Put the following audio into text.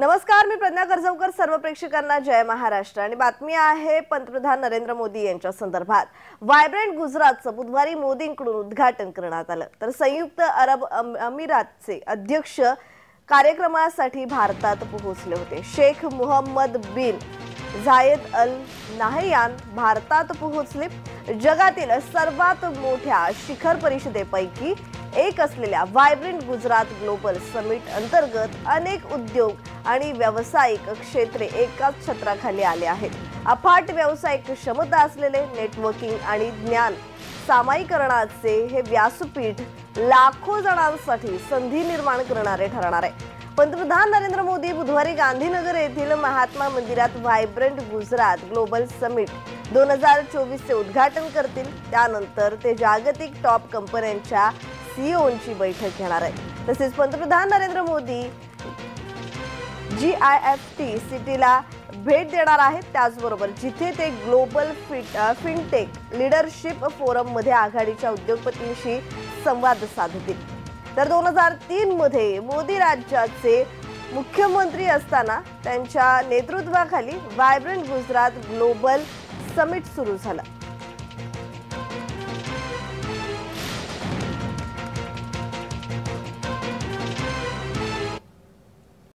नमस्कार, मी प्रज्ञा कर्जवकर. सर्व प्रेक्षकांना जय महाराष्ट्र. आणि बातमी आहे पंतप्रधान नरेंद्र मोदी यांच्या संदर्भात. व्हायब्रंट गुजरातचं बुधवारी मोदींकडून उद्घाटन करण्यात आलं. तर संयुक्त अरब अमिरातचे अध्यक्ष कार्यक्रमासाठी भारतात पोहोचले होते. शेख मोहम्मद बिन झायेद अल नाहयान भारतात पोहोचले. जगातील सर्वात मोठ्या शिखर परिषदेपैकी एक असलेल्या व्हायब्रंट गुजरात ग्लोबल समिट अंतर्गत अनेक उद्योग आणि व्यावसायिक क्षेत्रे एकाच छत्राखाली आले आहेत. अफाट व्यावसायिक क्षमता असलेले नेटवर्किंग आणि ज्ञान सामायिकरणाचे हे व्यासपीठ लाखो जणांसाठी संधी निर्माण करणारे ठरणार आहे. पंतप्रधान नरेंद्र मोदी बुधवारी गांधीनगर येथील महात्मा मंदिरात व्हायब्रंट गुजरात ग्लोबल समिट 2024 उद्घाटन करतील. त्यानंतर ते जागतिक टॉप कंपन्यांच्या सीईओंची बैठक घेणार आहे. तसेच पंतप्रधान नरेंद्र मोदी GIFT सिटीला भेट देणार आहेत. त्याचबरोबर जिथे ते ग्लोबल फिनटेक लीडरशिप फोरम मध्ये आघाडीच्या उद्योगपतींशी संवाद साधतील. तर 2003 मध्ये मोदी राज्याचे मुख्यमंत्री असताना त्यांच्या नेतृत्वाखाली व्हायब्रंट गुजरात ग्लोबल समिट सुरू झालं.